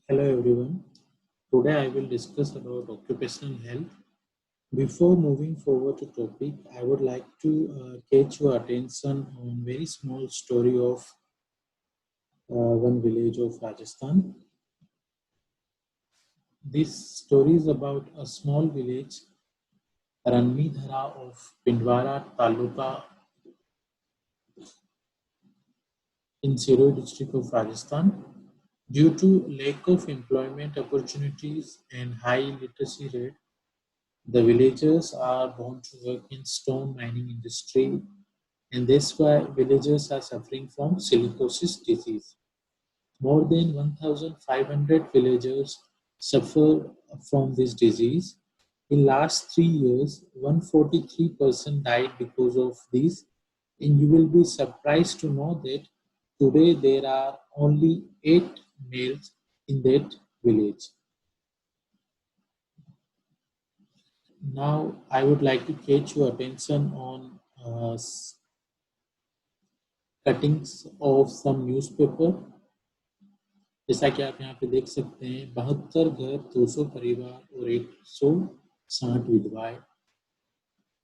Hello everyone. Today I will discuss about occupational health. Before moving forward to topic, I would like to catch your attention on very small story of one village of Rajasthan. This story is about a small village, Ranmidhara of Pindwara Taluka in Siroi district of Rajasthan. Due to lack of employment opportunities and high literacy rate, the villagers are born to work in stone mining industry, and that's why villagers are suffering from silicosis disease. More than 1,500 villagers suffer from this disease. In last 3 years, 143% died because of this, and you will be surprised to know that today there are only 8 males in that village. Now, I would like to catch your attention on cuttings of some newspaper. जैसा कि आप यहाँ पे देख सकते हैं, 72 घर, 200 परिवार और 160 विधवाएं।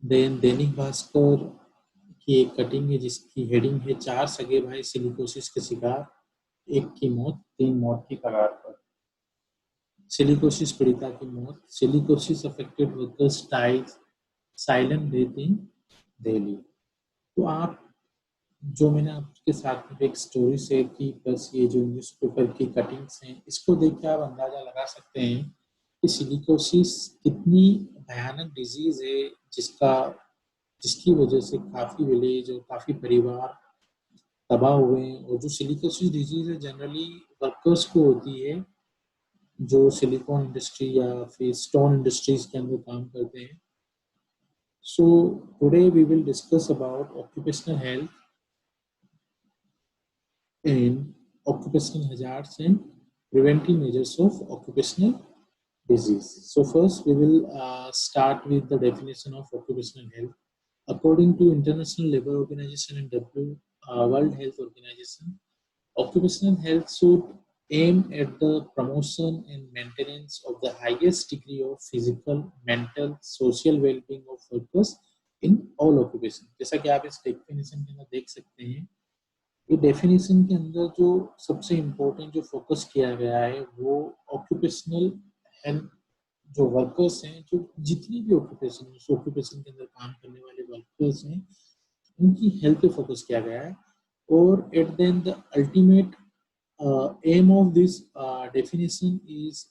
देन दैनिक भास्कर की एक कटिंग है जिसकी हेडिंग है 4 सगे भाई सिलिकोसिस के शिकार, एक की मौत, 3 मौत की कगार पर। सिलिकोसिस पीड़िता की मौत, silicosis affected workers dies silent death in Delhi. तो आप जो मैंने आपके साथ में एक स्टोरी शेयर की, प्लस ये जो न्यूज़पेपर की कटिंग्स हैं, इसको देख के आप अंदाजा लगा सकते हैं कि सिलिकोसिस कितनी भयानक डिजीज है, जिसकी वजह से काफ़ी विलेज और काफ़ी परिवार तबाह हुए हैं। और जो सिलिकोसिस डिजीज है जनरली वर्कर्स को होती है जो सिलिकॉन इंडस्ट्री या फिर स्टोन इंडस्ट्रीज के अंदर काम करते हैं। So today we will discuss about occupational health and occupational hazards and preventive measures of occupational disease. So first we will start with the definition of occupational health. According to International Labour Organization and World Health Organization, occupational health should aim at the promotion and maintenance of the highest degree of physical, mental, social well-being of workers in all occupations. जैसा कि आप इस definition के अंदर देख सकते हैं, ये डेफिनेशन के अंदर जो सबसे इम्पोर्टेंट जो फोकस किया गया है वो ऑक्यूपेशनल हेल्थ, जो वर्कर्स हैं, जो जितनी भी ऑक्यूपेशन उस ऑक्यूपेशन के अंदर काम करने वाले वर्कर्स हैं, उनकी हेल्थ पे फोकस किया गया है। और at then the ultimate aim of this definition is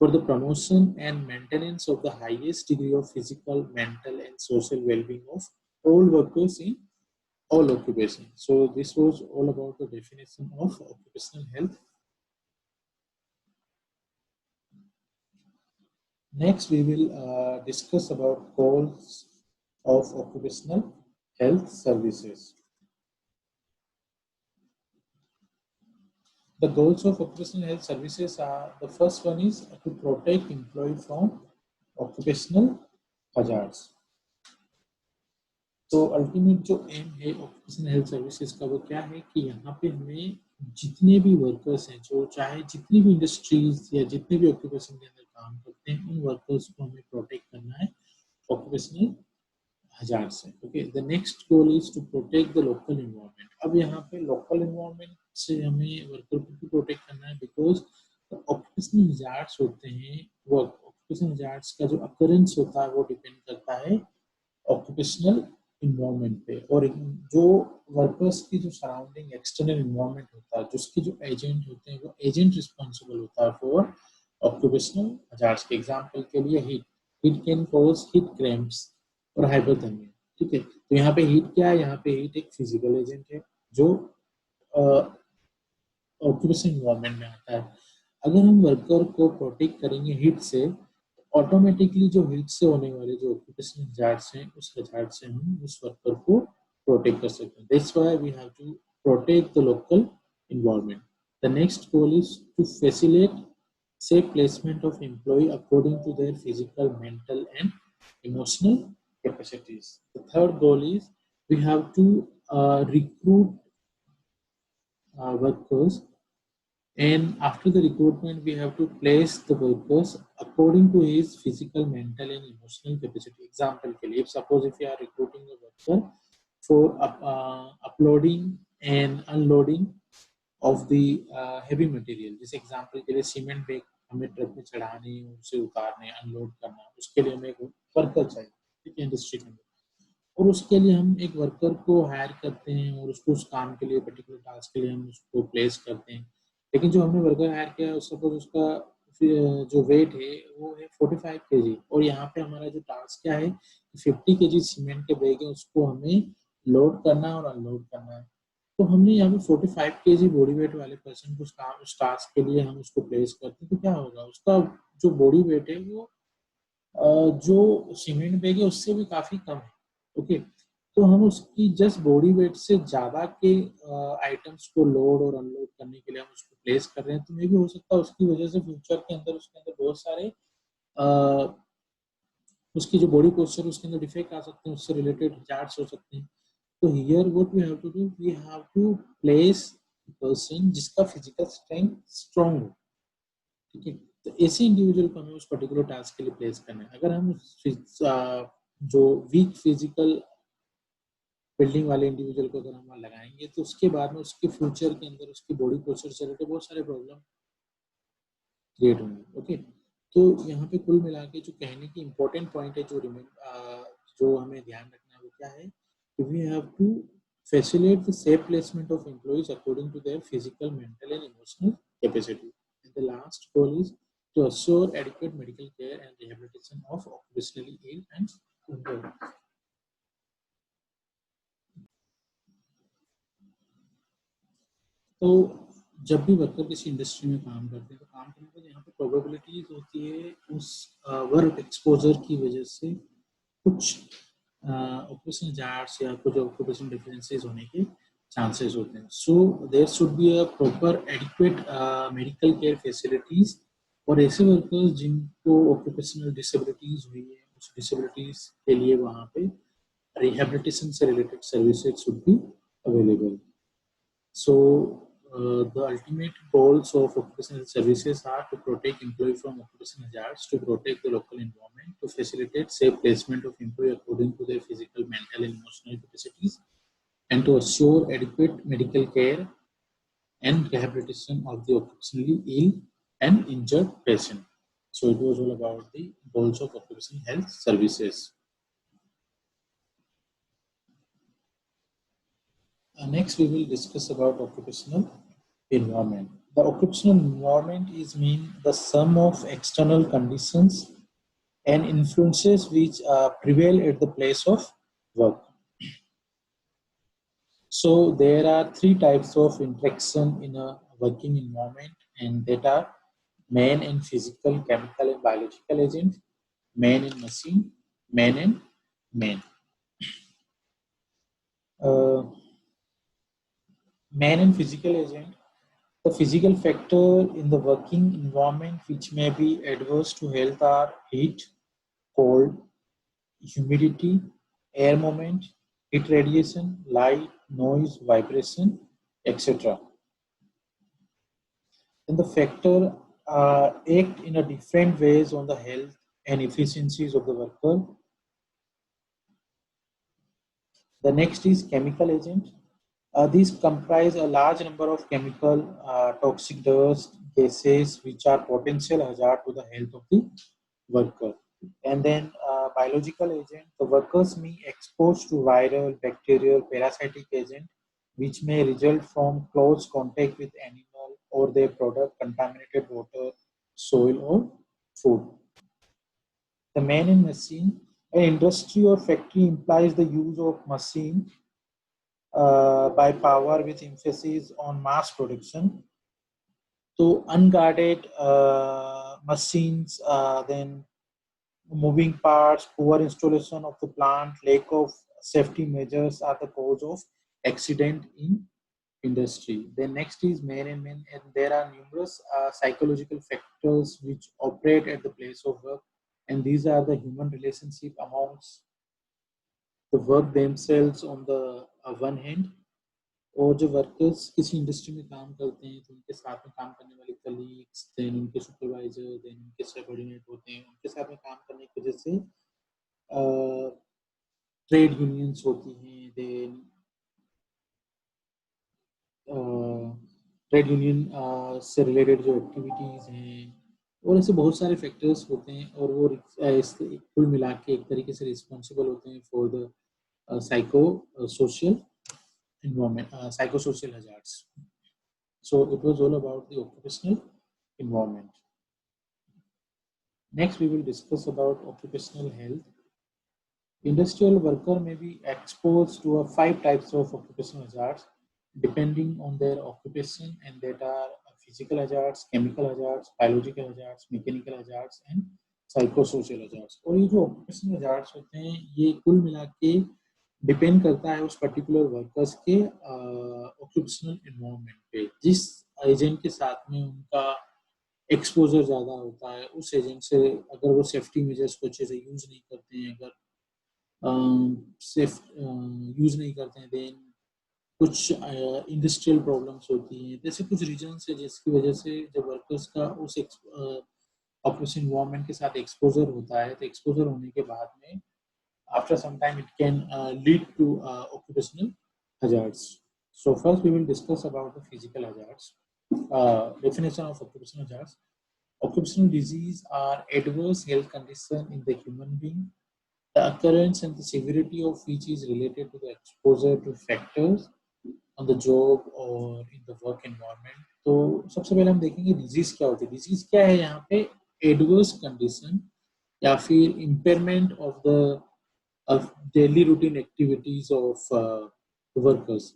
for the promotion and maintenance of the highest degree of physical, mental, and social well-being of all workers in all occupation. So this was all about the definition of occupational health. Next, we will discuss about goals of occupational health services. The goals of occupational health services are, the first one is to protect employee from occupational hazards. तो ultimate जो M है occupational health services का वो क्या है कि यहाँ पे हमें जितने भी वर्कर्स हैं, जो चाहे जितनी भी इंडस्ट्रीज या जितने भी ऑक्यूपेशन के अंदर काम करते हैं, उन वर्कर्स को हमें प्रोटेक्ट करना है ऑक्यूपेशनल हजार से। Okay, the next goal is to protect the local environment. अब यहाँ पे लोकल एनवायरनमेंट से हमें वर्कर को भी प्रोटेक्ट करना है, बिकॉज ऑक्यूपेशनल हजार्ड्स होते हैं, वो ऑक्यूपेशनल हजार्ड्स का जो अकरेंस होता है वो डिपेंड करता है ऑक्यूपेशनल इन्वायरमेंट पे। और जो वर्कर्स की जो सराउंडिंग एक्सटर्नल इन्वायरमेंट होता है, जिसके जो एजेंट होते हैं, वो एजेंट रिस्पॉन्सिबल होता है फॉर ऑक्यूपेशनल हजार्ड्स। के एग्जांपल के लिए heat can cause heat cramps और हाइपोथर्मिया। ठीक है, तो यहाँ पे हीट क्या है? यहाँ पे हीट एक फिजिकल एजेंट है जो ऑक्यूपेशन इन्वायरमेंट में आता है। अगर हम वर्कर को प्रोटेक्ट करेंगे हीट से, ऑटोमेटिकली जो हीट से होने वाले जो ऑक्यूपेशनल हजार्ड्स हैं, उस हजार्ड से हम उस वर्कर को प्रोटेक्ट कर सकते हैं। That's why we have to protect the local environment. The next goal is to facilitate safe placement of employee according to their physical, mental, and emotional capacities. The third goal is we have to recruit workers And after the recruitment, we have to place the workers according to his physical, mental, and emotional capacity. Example के लिए, suppose if you are recruiting a worker for uploading and unloading of the heavy material, जैसे example के लिए cement bag हमें truck में चढ़ाने, उसे उतारने, अनलोड करना, उसके लिए हमें एक वर्कर चाहिए, ठीक है, इंडस्ट्री के अंदर। और उसके लिए हम एक वर्कर को हायर करते हैं और उसको उस काम के लिए, पर्टिकुलर टास्क के लिए हम उसको प्लेस करते हैं। लेकिन जो हमने वर्कर हायर किया है, सपोज उसका जो वेट है वो है 45 केजी, और यहाँ पे हमारा जो टास्क क्या है, 50 केजी सीमेंट के बैग है, उसको हमें लोड करना और अनलोड करना है। तो हमने यहाँ पे 45 केजी बॉडी वेट वाले पर्सन को उस टास्क के लिए हम उसको प्लेस करते हैं, तो क्या होगा, उसका जो बॉडी वेट है वो जो सीमेंट बैग है उससे भी काफी कम है। ओके, तो हम उसकी जस्ट बॉडी वेट से ज्यादा के आइटम्स को लोड और अनलोड करने के लिए हम उसको प्लेस कर रहे हैं। तो मे भी हो सकता है उसकी वजह से फ्यूचर के अंदर उसके अंदर बहुत सारे उसकी जो बॉडी पोस्चर उसके अंदर डिफेक्ट आ सकते हैं, उससे रिलेटेड चार्ट्स हो सकते हैं। तो here what we have to do, we have to place person जिसका फिजिकल स्ट्रेंथ स्ट्रांग हो, ठीक है। तो ऐसे इंडिविजुअल को हमें उस पर्टिकुलर टास्क के लिए प्लेस करना है। अगर हम जो वीक फिजिकल बिल्डिंग वाले इंडिविजुअल को अगर हम वहाँ लगाएंगे, तो उसके बाद में उसके फ्यूचर के अंदर उसकी बॉडी पोस्चर से रिलेटेड बहुत सारे प्रॉब्लम क्रिएट होंगे। ओके, तो यहाँ पे कुल मिला के जो कहने की इंपॉर्टेंट पॉइंट है, जो हमें ध्यान रखना है वो क्या है, we have to facilitate the safe placement of employees according to their physical, mental, and emotional capacity. And the last goal is to assure adequate medical care and rehabilitation of occupationally ill and injured. तो जब भी worker किसी industry में काम करते हैं, तो काम करने का यहाँ पे प्रोबेबिलिटीज होती है उस वर्क एक्सपोजर की वजह से कुछ ऑक्यूपेशनल जार्स या कुछ ऑक्यूपेशनल डिफरेंसेस होने के चांसेस होते हैं। So there should be a proper adequate medical care facilities, और ऐसे वर्कर्स जिनको ऑक्यूपेशनल डिसेबिलिटीज हुई है, उस डिसेबिलिटीज के लिए वहाँ पे रिहेबिलिटेशन से related services should be available. So, the ultimate goals of occupational services are to protect employee from occupational hazards, to protect the local environment, to facilitate safe placement of employee according to their physical, mental, and emotional capacities, and to assure adequate medical care and rehabilitation of the occupationally ill and injured patient. So, it was all about the goals of occupational health services. Next, we will discuss about occupational environment. The occupational environment is mean the sum of external conditions and influences which prevail at the place of work. So there are three types of interaction in a working environment, and that are man and physical, chemical and biological agent, man and machine, man and man. Uh, Man and physical agent. The physical factor in the working environment which may be adverse to health are heat, cold, humidity, air movement, heat radiation, light, noise, vibration, etc. Then the factor act in a different ways on the health and efficiencies of the worker. The next is chemical agent. These comprise a large number of chemical, toxic dust, gases, which are potential hazard to the health of the worker. And then biological agent, the workers may exposed to viral, bacterial, parasitic agent, which may result from close contact with animal or their product, contaminated water, soil, or food. The man in machine, an industry or factory implies the use of machine by power with emphasis on mass production. So unguarded machines, then moving parts, poor installation of the plant, lack of safety measures are the cause of accident in industry. Then next is man and man, and there are numerous psychological factors which operate at the place of work, and these are the human relationship amongst the work themselves on the one hand, और जो workers किसी industry में काम करते हैं तो उनके साथ में काम करने वाले कलीग्स, देन उनके सुपरवाइजर, देन उनके सबऑर्डिनेट होते हैं, उनके साथ में काम करने की वजह से ट्रेड यूनियंस होती हैं, देन ट्रेड यूनियन से रिलेटेड जो एक्टिविटीज़ हैं, और ऐसे बहुत सारे फैक्टर्स होते हैं, और वो कुल मिला के एक तरीके से रिस्पॉन्सिबल होते हैं for the psycho social environment, psychosocial hazards. So it was all about the occupational environment. Next, we will discuss about occupational health. Industrial worker may be exposed to 5 types of occupational hazards depending on their occupation, and that are physical hazards, chemical hazards, biological hazards, mechanical hazards, and psychosocial hazards. और ये जो occupational hazards होते हैं ये कुल मिला के depend करता है उस पर्टिकुलर वर्कर्स के ऑक्यूपेशनल एनवायरनमेंट पे, जिस एजेंट के साथ में उनका एक्सपोजर ज़्यादा होता है उस एजेंट से अगर वो सेफ्टी मेजर्स को अच्छे से यूज़ नहीं करते हैं, अगर सेफ यूज़ नहीं करते हैं, देन कुछ इंडस्ट्रियल प्रॉब्लम्स होती हैं, जैसे कुछ रीजन्स है जिसकी वजह से जब वर्कर्स का उस ऑक्यूपेशनल एनवायरनमेंट के साथ एक्सपोजर होता है, तो एक्सपोजर होने के बाद में after some time it can lead to occupational hazards. So first we will discuss about the physical hazards. Definition of occupational hazards. Occupational disease are adverse health condition in the human being. The occurrence and the severity of which is related to the exposure to factors on the job or in the work environment. तो सबसे पहले हम देखेंगे disease क्या होती है. Disease क्या है यहाँ पे? एडवर्स कंडीशन या फिर impairment of the daily routine activities of workers.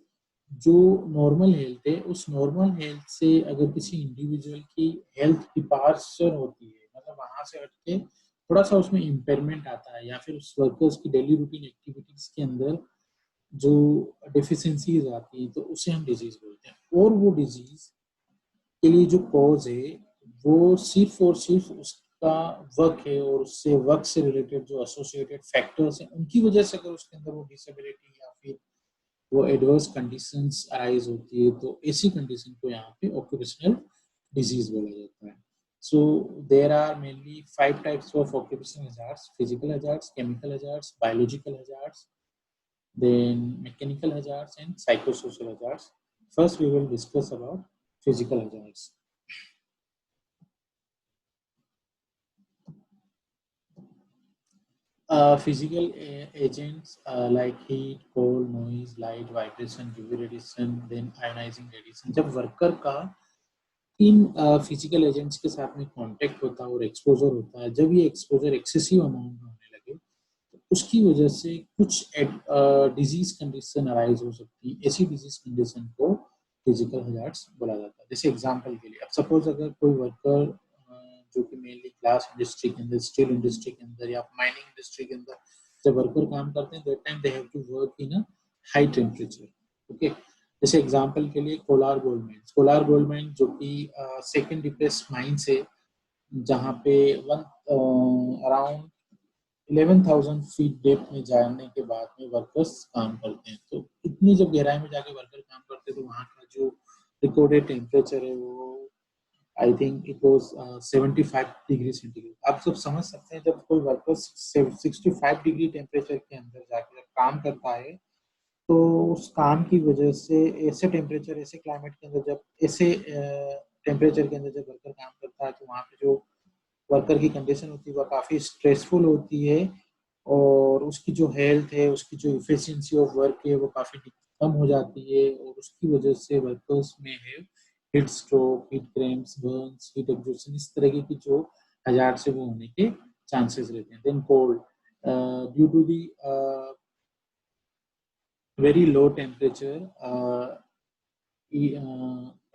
जो नॉर्मल हेल्थ है उस नॉर्मल हेल्थ से अगर किसी इंडिविजुअल की हेल्थ डिपार्चर होती है, मतलब वहां से हटके थोड़ा सा उसमें इम्पेयरमेंट आता है, या फिर उस वर्कर्स की डेली रूटीन एक्टिविटीज के अंदर जो डिफिशियंसीज आती हैं, तो उसे हम डिजीज बोलते हैं. और वो डिजीज के लिए जो कॉज है वो सिर्फ और सिर्फ उसका वर्क है, और उससे वर्क से रिलेटेड जो एसोसिएटेड फैक्टर्स हैं उनकी वजह से अगर उसके अंदर वो डिसेबिलिटी या फिर वो एडवर्स कंडीशंस अराइज होती है, तो ऐसी कंडीशन को यहाँ पे ऑक्यूपेशनल डिजीज बोला जाता है. So there are mainly 5 types of occupational hazards: physical hazards, chemical hazards, biological hazards, then mechanical hazards, and psychosocial hazards. First, we will discuss about physical hazards. Physical agents like heat, cold, noise, light, vibration, UV radiation, then ionizing radiation. जब worker का in physical agents के साथ में contact होता है और exposure होता है, जब ये एक्सपोजर एक्सेसिव अमाउंट में होने लगे तो उसकी वजह से कुछ डिजीज कंडीशन अराइज हो सकती है. ऐसी डिजीज कंडीशन को फिजिकल हजार्ड्स बोला जाता है. जैसे एग्जांपल के लिए, अब सपोज अगर कोई वर्कर जो कि मेनली ग्लास इंडस्ट्री के अंदर, स्टील इंडस्ट्री के अंदर या माइनिंग इंडस्ट्री के अंदर जब वर्कर काम करते हैं, that time they have to work in a high temperature. Okay, जैसे एग्जांपल के लिए कोलार गोल्ड माइन जो कि सेकंड डीपेस्ट माइंस है, जहाँ पे अराउंड 11,000 फीट डेप्थ में जाने के बाद में वर्कर्स काम करते हैं. तो इतनी जब गहराई में जाके वर्कर काम करते हैं तो वहाँ का जो रिकॉर्डेड टेम्परेचर है वो I think it was 75 degree centigrade. आप सब समझ सकते हैं जब कोई वर्कर 65 डिग्री टेम्परेचर के अंदर जाके जब काम करता है, तो उस काम की वजह से ऐसे टेम्परेचर, ऐसे क्लाइमेट के अंदर, जब ऐसे टेम्परेचर के अंदर जब वर्कर काम करता है, तो वहाँ पे जो वर्कर की कंडीशन होती है वह काफ़ी स्ट्रेसफुल होती है, और उसकी जो हेल्थ है, उसकी जो इफिशियंसी ऑफ वर्क है वो काफ़ी कम हो जाती है, और उसकी वजह से वर्कर्स में है heat stroke, heat cramps, Burns, heat exhaustion, इस तरह की जो हजार से वो होने के चांसेस रहते हैं. Then cold, due to the very low temperature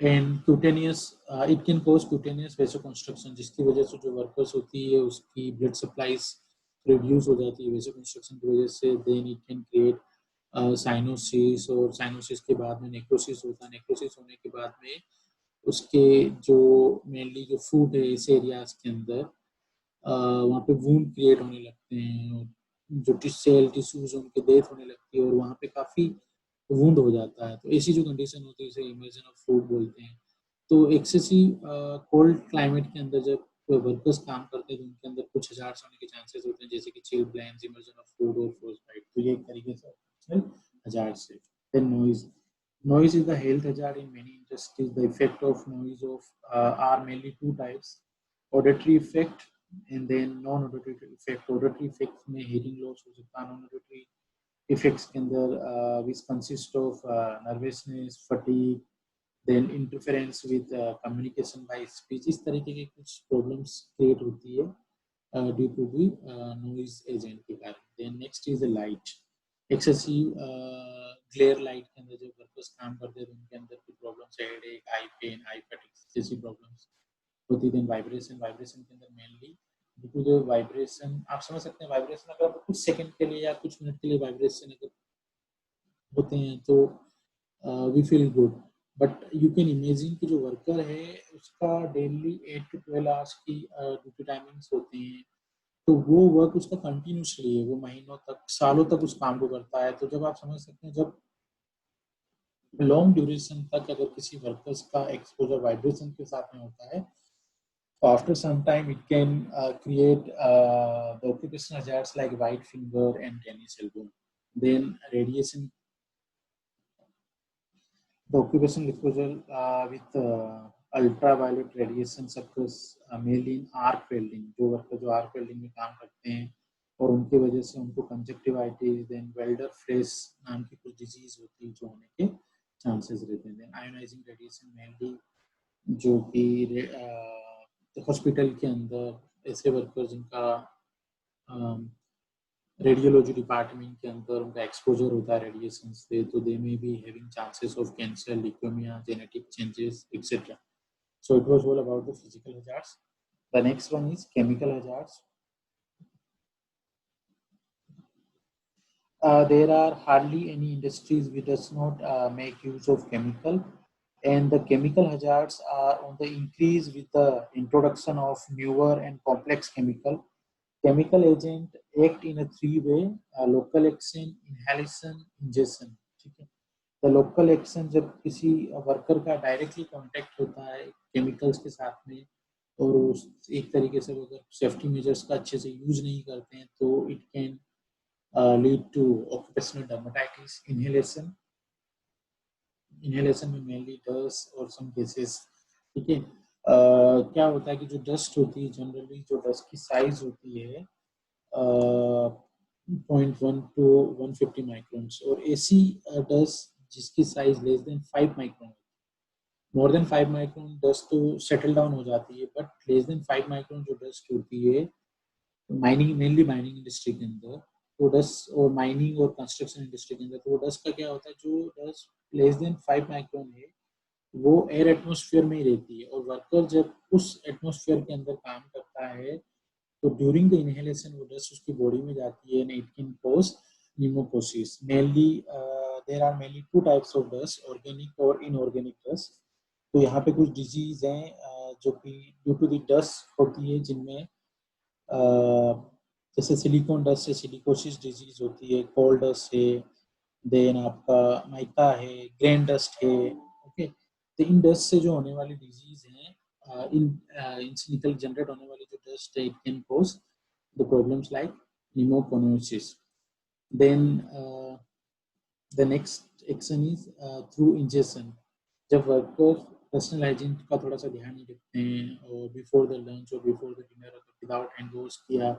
and cutaneous, it can cause cutaneous vasoconstriction, जिसकी वजह से जो वर्कर्स होती है उसकी ब्लड सप्लाईज रिड्यूस हो जाती है वेसोकंस्ट्रक्शन की वजह से. Then it can create cyanosis, और साइनोसिस के बाद में नेक्रोसिस होता है. नेक्रोसिस होने के बाद में उसके जो मेनली जो फूड है इस एरियाज के अंदर वहाँ पे वूंड क्रिएट होने लगते हैं, और जो सेल टिश्यूज उनके डेथ होने लगती है, और वहाँ पे काफ़ी वुंड हो जाता है। तो ऐसी जो कंडीशन होती है इसे इमर्जन ऑफ फूड बोलते हैं। तो एक्सेसिव कोल्ड क्लाइमेट के अंदर जब वर्कर्स काम करते हैं तो उनके अंदर कुछ हजार्ड्स होने के चांसेस होते हैं, जैसे कि chilblains, immersion of foot और फ्रोस्ट बाइट। तो ये एक तरीके से हजार्ड्स है। Then noise, noise is the health hazard in many industries. The effect of noise are mainly two types: auditory effect and then non-auditory effect. Auditory effect में hearing loss हो सकता है, non-auditory effects के अंदर which consist of nervousness, fatigue, then interference with communication by speech. इस तरीके के कुछ problems create होती है due to the noise agent के कारण. Then next is the light. Excessive glare light के अंदर जब वर्कर्स काम करते हैं तो उनके अंदर कुछ problems, headache, eye pain, eye fatigue जैसी प्रॉब्लम्स होती है। देन वाइब्रेशन, वाइब्रेशन के अंदर mainly due to the vibration, आप समझ सकते हैं वाइब्रेशन अगर कुछ सेकंड के लिए या कुछ मिनट के लिए वाइब्रेशन अगर होते हैं तो we feel good, but you can imagine कि जो वर्कर है उसका डेली 8 to 12 आवर्स की ड्यूटी टाइमिंग्स होती हैं, तो वो वर्क उसका कंटिन्यूसली है, वो महीनों तक, सालों तक उस काम को करता है। तो जब आप समझ सकते हैं जब लॉन्ग ड्यूरेशन तक अगर किसी वर्कर्स का एक्सपोजर वाइब्रेशन के साथ में होता है, तो after some time it can create the occupational hazards like white finger and tennis elbow. Then radiation, the occupational exposure with ultraviolet radiation occurs mainly in arc welding. जो worker जो arc welding में काम करते हैं और उनकी वजह से उनको कंजक्टिवाइटिस, देन वेल्डर फ्लेस नाम की कुछ डिजीज होती है जो होने के चांसेस रहते हैं। देन आयोनाइजिंग रेडिएशन मेनली जो कि हॉस्पिटल के अंदर ऐसे वर्कर जिनका रेडियोलॉजी डिपार्टमेंट के अंदर उनका एक्सपोजर होता है रेडिएशन से, तो they may be having chances of cancer, leukemia, genetic changes etcetera. So it was all about the physical hazards. The next one is chemical hazards. There are hardly any industries which does not make use of chemical, and the chemical hazards are on the increase with the introduction of newer and complex chemical. Chemical agent act in a three-way: local action, inhalation, ingestion. ठीक है। तो local action जब किसी worker का directly contact होता है chemicals के साथ में और उस एक तरीके से अगर सेफ्टी मेजर्स का अच्छे से यूज नहीं करते हैं तो it can lead to occupational dermatitis. Inhalation, inhalation में मेनली डस्ट और सम केसेस, ठीक है। क्या होता है कि जो डस्ट होती है जनरली, जो डस्ट की साइज होती है 0.1 to 150 माइक्रोन्स, और ऐसी डस्ट जिसकी size less than 5 micron, more than 5 micron dust तो सेटल डाउन हो जाती है, बट लेस देन 5 माइक्रोन जो डस्ट होती है माइनिंग, मेनली माइनिंग इंडस्ट्री के अंदर, तो डस्ट और माइनिंग और कंस्ट्रक्शन इंडस्ट्री के अंदर, तो डस्ट का क्या होता है, जो डस्ट लेस देन 5 माइक्रोन है वो एयर एटमोस्फेयर में ही रहती है, और वर्कर जब उस एटमोस्फेयर के अंदर काम करता है तो ड्यूरिंग द इनहेलेशन वो डस्ट उसकी बॉडी में जाती है and it can cause pneumocosis. Mainly there are mainly two types of dust, organic और inorganic dust. तो यहाँ पे कुछ डिजीज हैं जो कि ड्यू टू द डस्ट होती है, जिनमें जैसे सिलिकॉन डस्ट से सिलिकोसिस डिजीज होती है, कोल डस्ट है, देन आपका माइका है, ग्रेन डस्ट है, ओके। तो इन डस्ट से जो होने वाली डिजीज हैं, इनसे निकल जनरेट होने वाली जो डस्ट है, it can cause the problems like pneumoconiosis. Then the next action is through ingestion. जब वर्कर पर्सनल हाइजीन का थोड़ा सा ध्यान नहीं रखते हैं और बिफोर द लंच और बिफोर द डिनर अगर विदाउट हैंड वॉश किया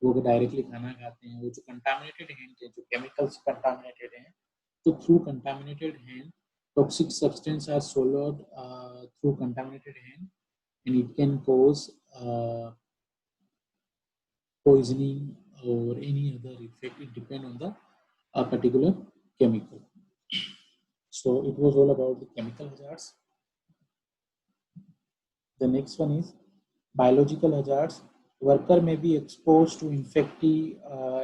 वो डायरेक्टली खाना खाते हैं, वो जो कंटामिनेटेड हैंड है, जो केमिकल्स कंटामिनेटेड हैं, तो through contaminated hand toxic substance are swallowed through contaminated hand and it can cause poisoning or any other effect. It depends on the particular chemical. So it was all about the chemical hazards. The next one is biological hazards. Worker may be exposed to infective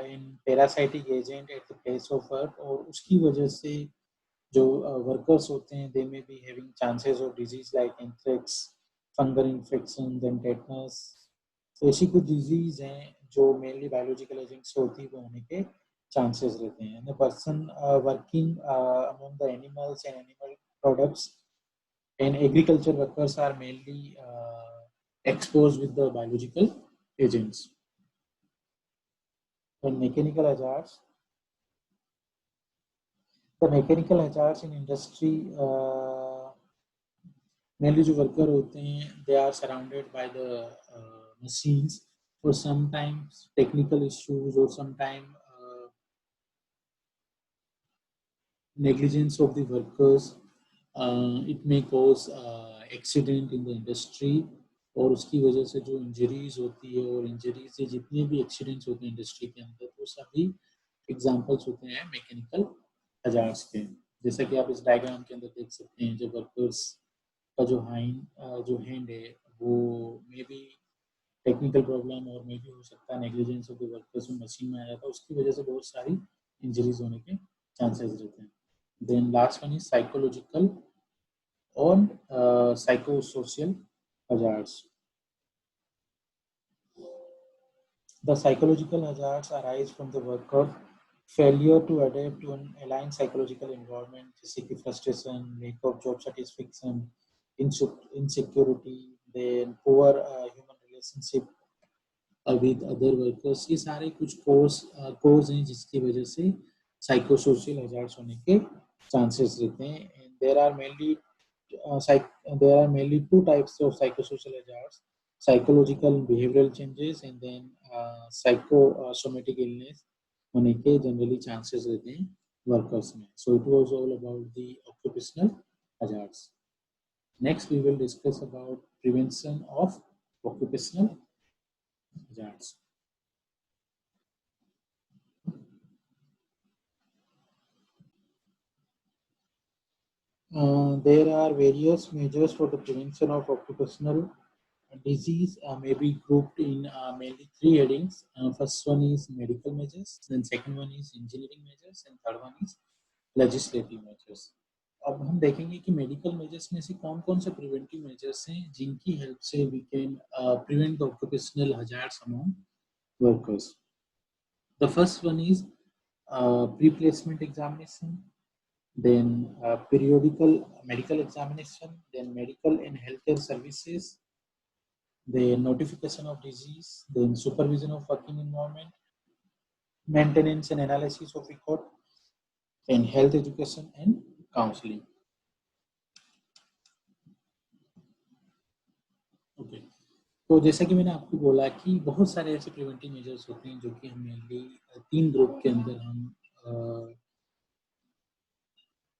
and parasitic agent at the place of work, और उसकी वजह से जो workers होते हैं they may be having chances of disease like anthrax, fungal infection, then tetanus. तो ऐसी कुछ disease हैं जो mainly biological agent से होती है, वो होने के चांसेस रहते हैं. The person working among the animals and animal products and agriculture workers are mainly exposed with the biological agents. And mechanical hazards. The mechanical hazards in industry mainly जो worker होते हैं they are surrounded by the machines or sometimes technical issues or sometimes negligence of the workers. It may cause accident in the industry और उसकी वजह से जो injuries होती है और इंजरीज से जितने भी एक्सीडेंट्स होते हैं इंडस्ट्री के अंदर वो सभी एग्जांपल्स होते हैं मैकेनिकल हजार्ड्स के. जैसा कि आप इस डायग्राम के अंदर देख सकते हैं जब वर्कर्स का जो हैंड है वो मे बी टेक्निकल प्रॉब्लम और मे भी हो सकता है नेग्लिजेंस ऑफ द वर्कर्स में मशीन में आ जाता है उसकी वजह से बहुत सारी इंजरीज होने के चांसेस रहते हैं. Then last one is psychological और psychosocial hazards. The psychological hazards arise from the worker failure to adapt to an aligned psychological environment, जैसे कि frustration, lack of job satisfaction, insecurity, then poor human relationship with other workers. ये सारे कुछ course हैं जिसकी वजह से psychosocial hazards होने के chances रहते हैं. And there are mainly two types of psychosocial hazards: psychological and behavioral changes, and then psychosomatic illness होने के जनरली चांसेस रहते हैं वर्कर्स में. So it was all about the occupational hazards. Next we will discuss about prevention of occupational hazards. There are various measures for the prevention of occupational disease may be grouped in mainly three headings. First one is medical measures, then second one is engineering measures, and third one is legislative measures. अब हम देखेंगे कि medical measures में से कौन कौन से preventive measures हैं जिनकी हेल्प से we can prevent the occupational hazards among workers. The first one is pre-placement examination, then periodical medical examination, then medical and healthcare services, the notification of disease, then supervision of working environment, maintenance and analysis of record, and health education and counseling. Okay. तो जैसा कि मैंने आपको बोला कि बहुत सारे ऐसे प्रिवेंटिव मेजर्स होते हैं जो कि हम मेनली तीन ग्रुप के अंदर हम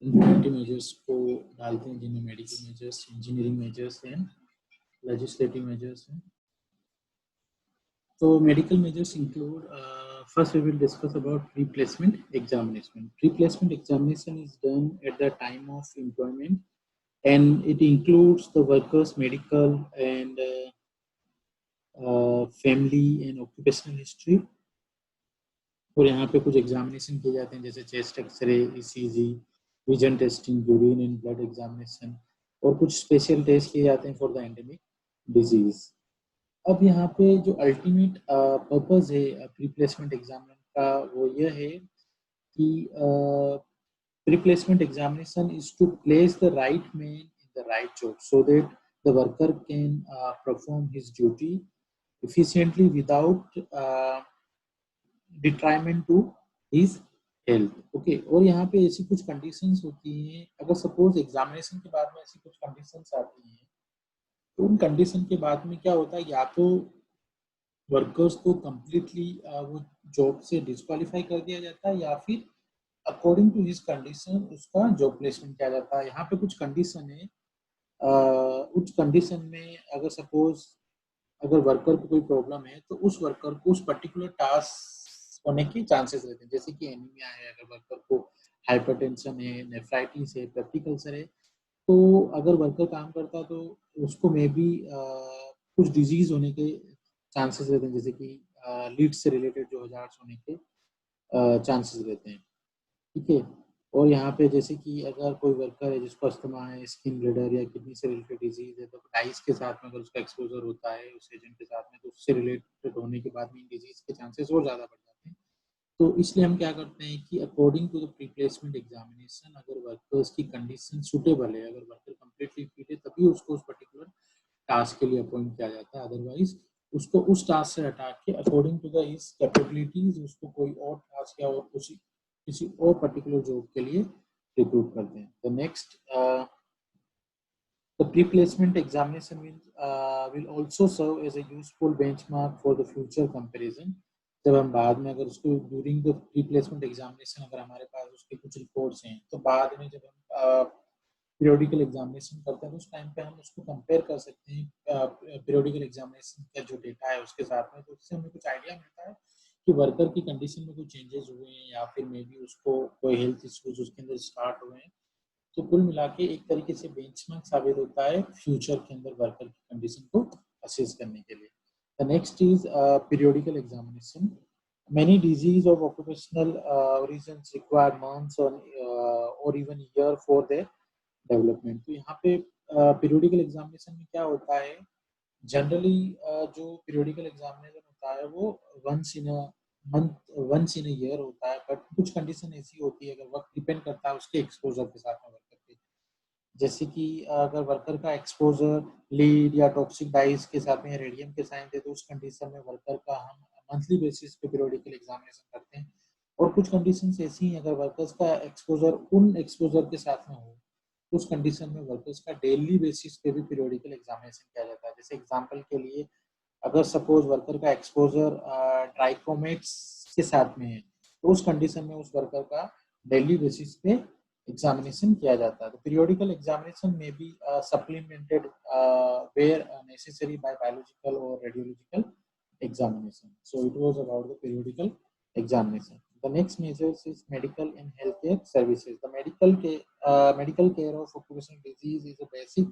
प्रिवेंटिव मेजर्स को डालते हैं जिनमें medical measures, engineering measures and legislative measures हैं. So medical measures include, first we will discuss about pre-placement examination. Pre-placement examination is done at the time of employment and it includes the worker's medical and family and occupational history. और यहाँ पे कुछ examination किए जाते हैं जैसे chest X-ray, ECG, vision testing, urine and blood examination और कुछ स्पेशल टेस्ट किए जाते हैं फॉर द एंडेमिक डिजीज. अब यहाँ पे जो अल्टीमेट पर्पस है प्री प्लेसमेंट एग्जाम का वो यह है कि pre placement examination is to place the right man in the right job so that the worker can perform his duty efficiently without detriment to his health. Okay. और यहाँ पे ऐसी कुछ कंडीशंस होती हैं, अगर सपोज एग्जामिनेशन के बाद में ऐसी कुछ कंडीशंस आती हैं तो उन कंडीशन के बाद में क्या होता है, या तो वर्कर्स को कंप्लीटली वो जॉब से डिस्क्वालीफाई कर दिया जाता है या फिर अकॉर्डिंग टू हिज कंडीशन उसका जॉब प्लेसमेंट किया जाता है. यहाँ पे कुछ कंडीशन है, उस कंडीशन में अगर सपोज अगर वर्कर को कोई प्रॉब्लम है तो उस वर्कर को उस पर्टिकुलर टास्क होने के चांसेस रहते हैं. जैसे कि एनीमिया है, अगर वर्कर को हाइपरटेंशन है, नेफ्राइटिस है, पेप्टिक अल्सर है, तो अगर वर्कर काम करता है तो उसको मे बी कुछ डिजीज होने के चांसेस रहते हैं, जैसे कि लीड से रिलेटेड जो हजार्ड्स होने के चांसेस रहते हैं. ठीक है. और यहाँ पे जैसे कि अगर कोई वर्कर है जिसको अस्थमा है, स्किन ब्लडर या किडनी से रिलेटेड डिजीज है, तो डाइस के साथ में अगर उसका एक्सपोजर होता है उस एजेंट के साथ में तो उससे रिलेटेड होने के बाद में डिजीज के चांसेस और ज़्यादा बढ़ जाते हैं. तो इसलिए हम क्या करते हैं कि according to the pre placement examination अगर वर्कर्स की कंडीशन सुटेबल है, अगर वर्कर कंप्लीटली फिट है, तभी उसको उस पर्टिकुलर टास्क के लिए अपॉइंट किया जाता है। अदरवाइज उसको उस टास्क से हटा के according to the his capabilities उसको कोई और टास्क या और किसी और पर्टिकुलर जॉब के लिए रिक्रूट करते हैं। The next, the pre-placement examination will also serve as a useful benchmark for the future comparison. जब हम बाद में अगर उसको during the pre placement examination अगर हमारे पास उसके कुछ रिपोर्ट्स हैं, तो बाद में जब हम पीरियोडिकल एग्जामिनेशन करते हैं तो उस टाइम पे हम उसको कंपेयर कर सकते हैं पीरियोडिकल एग्जामिनेशन का जो डेटा है उसके साथ में, तो उससे हमें कुछ आइडिया मिलता है कि वर्कर की कंडीशन में कोई चेंजेस हुए हैं या फिर मे बी उसको कोई हेल्थ इश्यूज उसके अंदर स्टार्ट हुए हैं। तो कुल मिला के एक तरीके से बेंचमार्क साबित होता है फ्यूचर के अंदर वर्कर की कंडीशन को असेस करने के लिए। The next is periodical examination. Many disease of occupational origins require months or even year for their development. तो यहाँ पे पीरियोडिकल एग्जामिनेशन में क्या होता है, जनरली जो पीरियोडिकल एग्जामिनेशन होता है वो once in a month once in a year होता है, बट कुछ कंडीशन ऐसी होती है, अगर वक्त डिपेंड करता है उसके एक्सपोजर के साथ में वर्कर के। जैसे कि अगर वर्कर का एक्सपोजर लीड या टॉक्सिक डाइज के साथ में रेडियम के साइन है, तो उस कंडीशन में वर्कर का हम मंथली बेसिस पे पीरियोडिकल एग्जामिनेशन करते हैं। और कुछ कंडीशंस ऐसी हैं, अगर वर्कर्स का एक्सपोजर उन एक्सपोजर के साथ में हो, उस कंडीशन में वर्कर्स का डेली बेसिस पे भी पीरियोडिकल एग्जामिनेशन किया जाता है। जैसे एग्जांपल के लिए, अगर सपोज वर्कर का एक्सपोजर ट्राइकोमेट्स के साथ में है, तो उस कंडीशन में उस वर्कर का डेली बेसिस पे एग्जामिनेशन किया जाता है। तो पीरियोडिकल एग्जामिनेशन में be supplemented where necessary by biological और radiological examination. So it was about the periodical examination. The next measures is medical and healthcare services. The medical care of occupational disease is a basic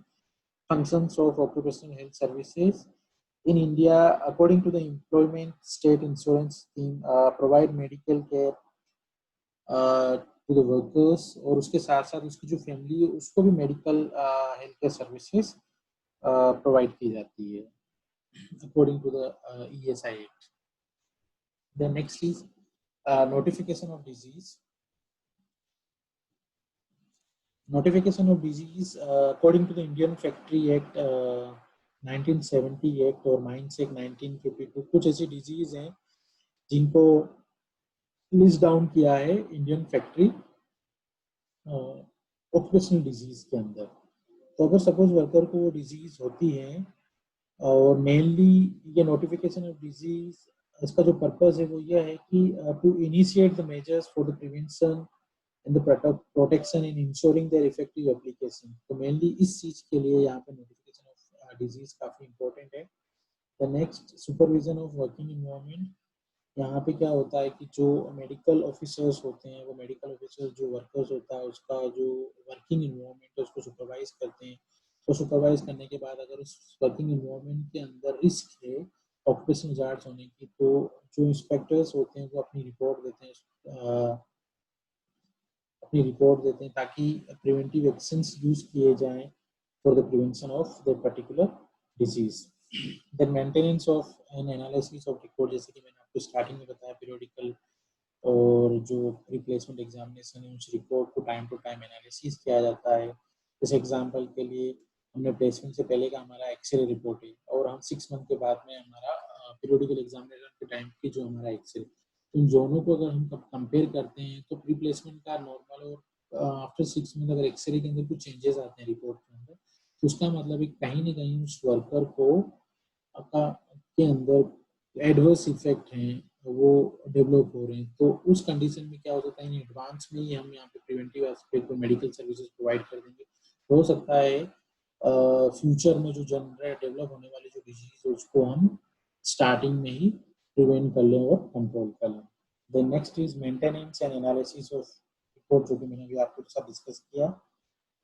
functions of occupational health services. In India, according to the Employment State Insurance Scheme, provide medical care to the workers, और उसके साथ साथ उसकी जो family है उसको भी medical health care services provide की जाती है according to the ESI Act. The next is notification of disease. Notification of disease according to the Indian Factory Act 1970 Act और Mines Act 1952, कुछ ऐसी डिजीज हैं जिनको लिस्ट डाउन किया है इंडियन फैक्ट्री ऑक्यूपेशनल डिजीज के अंदर। तो अगर सपोज वर्कर को वो डिजीज होती है, और मेनली ये नोटिफिकेशन ऑफ डिजीज, इसका जो पर्पस है वो ये है कि to initiate the measures for the prevention and the protection in ensuring their effective application. तो मेनली इस चीज के लिए यहाँ पे नोटिफिकेशन ऑफ डिजीज काफी इंपॉर्टेंट है। The next, supervision of working environment. यहाँ पे क्या होता है कि जो मेडिकल ऑफिसर्स होते हैं, वो मेडिकल ऑफिसर्स जो वर्कर्स होता है उसका जो वर्किंग इन्वायरमेंट है उसको सुपरवाइज करते हैं। तो सुपरवाइज करने के बाद अगर उस वर्किंग इन्वायरमेंट के अंदर रिस्क है ऑक्यूपेशनल हजार्ड्स होने की, तो जो इंस्पेक्टर्स होते हैं वो अपनी रिपोर्ट देते हैं ताकि प्रिवेंटिव एक्शंस यूज किए जाएं for the prevention of the particular disease. Then maintenance of an analysis of record, जैसे कि मैंने आपको स्टार्टिंग में बताया, पीरियोडिकल और जो रिप्लेसमेंट एग्जामिनेशन है उस रिपोर्ट को टाइम टू टाइम एनालिसिस किया जाता है। जैसे एग्जांपल के लिए, हमने प्लेसमेंट से पहले का हमारा एक्सरे रिपोर्ट है और हम 6 मंथ के बाद में हमारा पीरियोडिकल एग्जामिनेशन के टाइम की जो हमारा एक्सरे, इन दोनों को अगर हम कंपेयर करते हैं तो प्री प्लेसमेंट का नॉर्मल और आफ्टर 6 मंथ अगर एक्सरे के अंदर कुछ चेंजेस आते हैं रिपोर्ट के अंदर, तो उसका मतलब कहीं ना कहीं उस वर्कर को के अंदर एडवर्स इफेक्ट हैं वो डेवलप हो रहे हैं। तो उस कंडीशन में क्या हो सकता है, इन एडवांस में ही हम यहाँ पे प्रिवेंटिव एस्पेक्ट को मेडिकल सर्विसेज प्रोवाइड कर देंगे। हो सकता है फ्यूचर में जो जनरेट डेवलप होने वाली जो डिजीज है उसको हम स्टार्टिंग में ही प्रिवेंट कर लें और कंट्रोल कर लें। Then next is maintenance and analysis of report, जो कि मैंने अभी आपके साथ डिस्कस किया।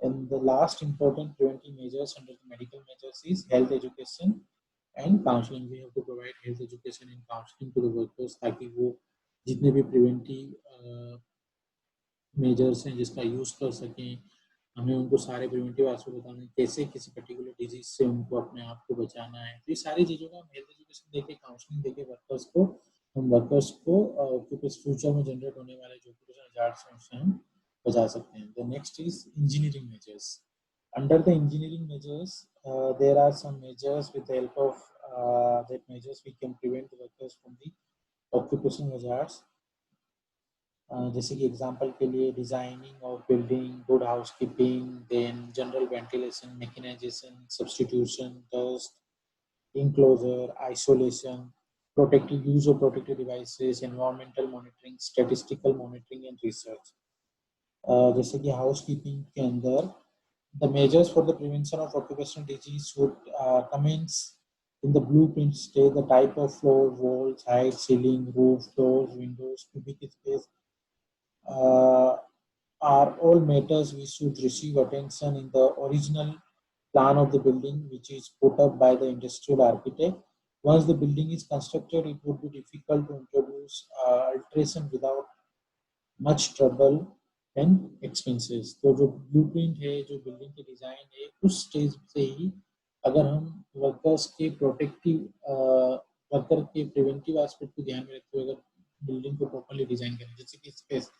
And the last important preventive measures under the medical measures is health education and counseling. We have to provide health education and counseling to the workers ताकि वो जितने भी प्रिवेंटिव मेजर्स हैं जिसका यूज कर सकें, हमें उनको सारे प्रिवेंटिव एस्पेक्ट बताने, कैसे किसी पर्टिकुलर डिजीज से उनको अपने आप को बचाना है। तो ये सारी चीज़ों का हम हेल्थ एजुकेशन देके, काउंसलिंग देके वर्कर्स को हम वर्कर्स को फ्यूचर में जनरेट होने वाले जो ऑक्यूपेशनल हजार्ड्स हैं उससे हम बचा सकते हैं. The next is engineering measures. Under the engineering measures, there are some measures with the help of that measures we can prevent the workers from the occupational hazards. जैसे कि एग्जांपल के लिए designing of building, good housekeeping, then general ventilation, mechanization, substitution, dust, enclosure, isolation, protective use of protective devices, environmental monitoring, statistical monitoring and research. जैसे कि housekeeping के अंदर the measures for the prevention of occupational disease would commence in the blueprint stage. The type of floor, walls, height, ceiling, roof, doors, windows, cubic space uh, are all matters which should receive attention in the original plan of the building, which is put up by the industrial architect. Once the building is constructed, it would be difficult to introduce alteration without much trouble and expenses. तो जो blueprint है, जो building की design है, उस stage से ही अगर हम वर्कर्स के प्रोटेक्टिव वर्कर के प्रिवेंटिव एस्पेक्ट को ध्यान में रखते हुए अगर बिल्डिंग को प्रॉपर्ली डिजाइन करें, जैसे कि स्पेस,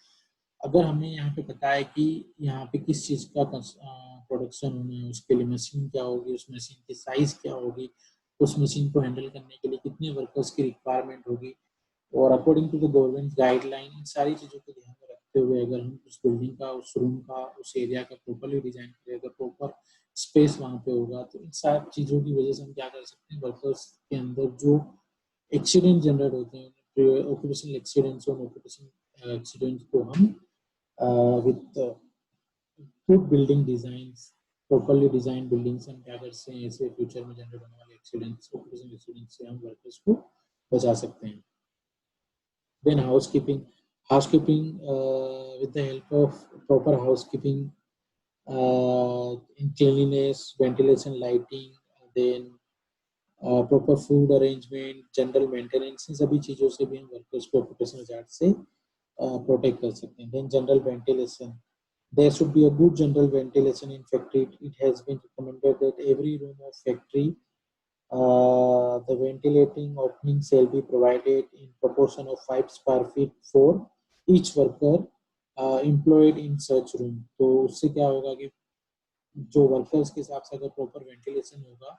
अगर हमें यहाँ पे पता है कि यहाँ पे किस चीज़ का प्रोडक्शन होना है, उसके लिए मशीन क्या होगी, उस मशीन की साइज क्या होगी, उस मशीन को हैंडल करने के लिए कितने वर्कर्स की रिक्वायरमेंट होगी, और according to the government guideline, इन सारी चीज़ों को ध्यान में रखते हुए अगर हम उस बिल्डिंग का, उस रूम का, उस एरिया का प्रॉपरली डिजाइन करें, अगर प्रॉपर स्पेस वहाँ पे होगा, तो इन सारी चीज़ों की वजह से हम क्या कर सकते हैं, वर्कर्स के अंदर जो एक्सीडेंट जनरेट होते हैं, ऑक्यूपेशनल एक्सीडेंट्स और ऑक्यूपेशनल एक्सीडेंट्स को हम with good building designs, properly design building से हम क्या कर सकते हैं, ऐसे फ्यूचर में जनरेट होने वाले एक्सीडेंट्स, ऑक्यूपेशनल एक्सीडेंट्स से हम वर्कर्स को बचा सकते हैं. Then housekeeping with the help of proper housekeeping in cleanliness, ventilation, lighting, then proper food arrangement, general maintenance, इन सभी चीज़ों से भी हम वर्कर्स को ऑक्यूपेशनल हजार्ड से प्रोटेक्ट कर सकते हैं. Then general ventilation. There should be a good general ventilation in factory. It has been recommended that every room of factory the ventilating opening shall be provided in proportion of 5 square feet for each worker employed in such room. तो उससे क्या होगा कि जो workers के हिसाब से अगर प्रॉपर वेंटिलेशन होगा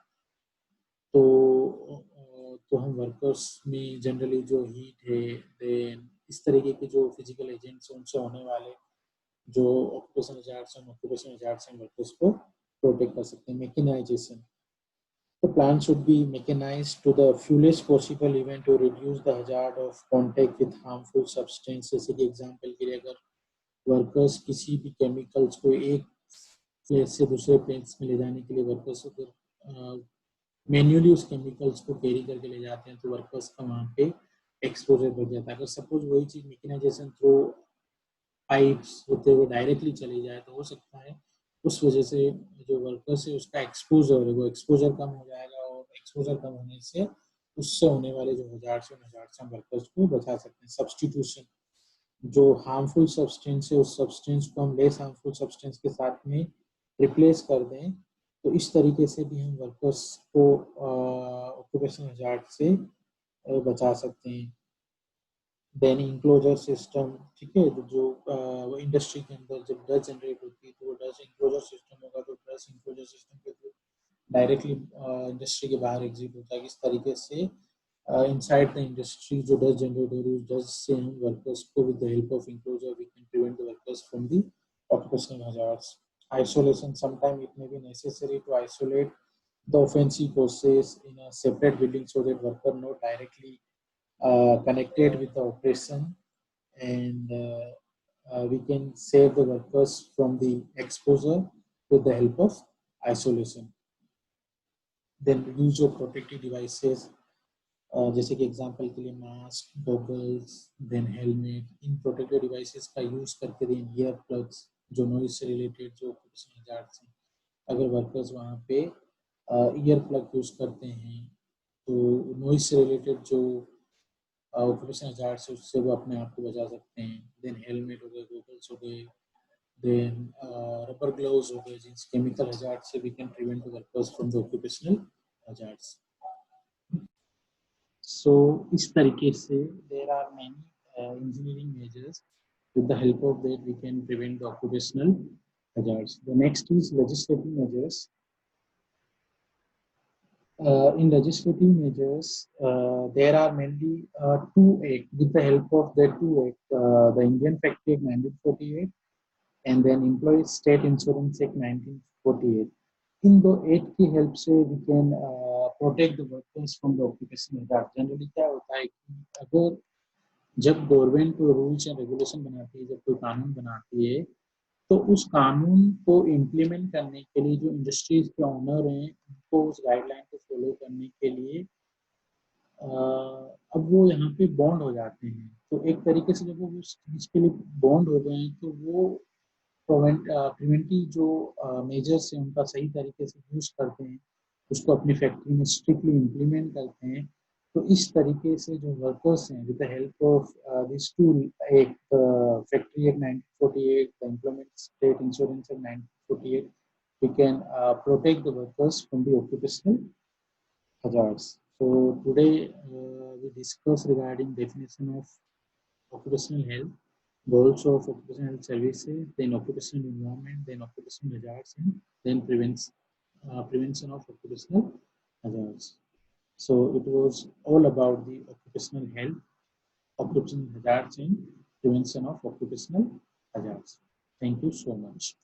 तो हम वर्कर्स में जनरली जो हीट है, देन इस तरीके के जो फिजिकल एजेंट्स उनसे होने वाले जो ऑक्यूपेशनल हजार्ड्स हैं, ऑक्यूपेशनल हजार्ड्स हैं, वर्कर्स को प्रोटेक्ट कर सकते हैं. Mechanisation. The plant should be mechanized to the fewest possible event to reduce the hazard of contact with harmful substance. जैसे कि एग्जांपल के लिए अगर वर्कर्स किसी भी केमिकल्स को एक प्लेस से दूसरे प्लेस में ले जाने के लिए वर्कर्स अगर मैन्युअली उस केमिकल्स को कैरी करके ले जाते हैं तो वर्कर्स का वहाँ पे एक्सपोजर बढ़ जाता है. अगर सपोज वही चीज़ मैकेनाइजेशन थ्रू पाइप्स होते हुए डायरेक्टली चली जाए तो हो सकता है उस वजह से जो वर्कर्स है उसका एक्सपोजर है वो एक्सपोजर कम हो जाएगा, और एक्सपोजर कम होने से उससे होने वाले जो हजार्ड्स हम वर्कर्स को बचा सकते हैं. सब्स्टिट्यूशन. जो हार्मफुल सब्सटेंस है उस सब्सटेंस को हम लेस हार्मफुल सब्सटेंस के साथ में रिप्लेस कर दें, तो इस तरीके से भी हम वर्कर्स को ऑक्यूपेशनल हजार्ड से बचा सकते हैं. Then enclosure system. ठीक है, तो जो इंडस्ट्री के अंदर जब डस्ट जनरेट होती है तो वो डस्ट इंक्लोजर सिस्टम होगा, तो डस्ट इंक्लोजर सिस्टम के थ्रू डायरेक्टली इंडस्ट्री के बाहर एग्जिट होता है. इस तरीके से इनसाइड द इंडस्ट्री जो डस्ट जनरेट हो रही है उस डस्ट से हम वर्कर्स को with the help of enclosure we can prevent the workers from the occupational hazards. Isolation. Sometimes it may be necessary to isolate the offensive process in a separate building so that worker not directly connected with the operation, and we can save the workers from the exposure with the help of isolation. Then use of protective devices. जैसे कि example के लिए mask, goggles, then helmet, इन protective devices का use करते रहिए. Ear plugs, जो noise से related जो ऑक्यूपेशनल हजार्ड्स हैं, अगर वर्कर्स वहाँ पे ईयर प्लग यूज करते हैं तो नॉइज से रिलेटेड जो ऑक्यूपेशनल हजार्ड्स है उससे वो अपने आप को बचा सकते हैं. देन हेलमेट हो गए, गॉगल्स हो गए, देन रबर ग्लव्स हो गए, जिन केमिकल हजार्ड से we can prevent workers from the occupational hazards. So इस तरीके से there are many engineering measures. With the help of that, we can prevent the occupational hazards. The next is legislative measures. In legislative measures, there are mainly two acts. With the help of the two acts, the Indian Factory Act 1948 and then Employees State Insurance Act 1948. इन दो act की help से we can protect the workers from the occupational hazard. Generally क्या होता है कि अगर जब government rules and regulation बनाती है, जब कोई कानून बनाती है, तो उस कानून को इम्प्लीमेंट करने के लिए जो इंडस्ट्रीज के ओनर हैं उनको उस गाइडलाइन को फॉलो करने के लिए अब वो यहाँ पे बॉन्ड हो जाते हैं। तो एक तरीके से जब वो उस चीज के लिए बॉन्ड हो गए हैं तो वो प्रिवेंटिव जो मेजर्स हैं उनका सही तरीके से यूज करते हैं, उसको अपनी फैक्ट्री में स्ट्रिक्टली इम्प्लीमेंट करते हैं। तो इस तरीके से जो वर्कर्स हैं with the help of this tool, एक factory act 1948, the employment state insurance act 1948, we can protect the workers from the occupational hazards. So today we discuss regarding definition of occupational health, goals of occupational health services, then occupational environment, then occupational hazards, and then prevention of occupational hazards. So it was all about the occupational health, occupational hazards, and prevention of occupational hazards. Thank you so much.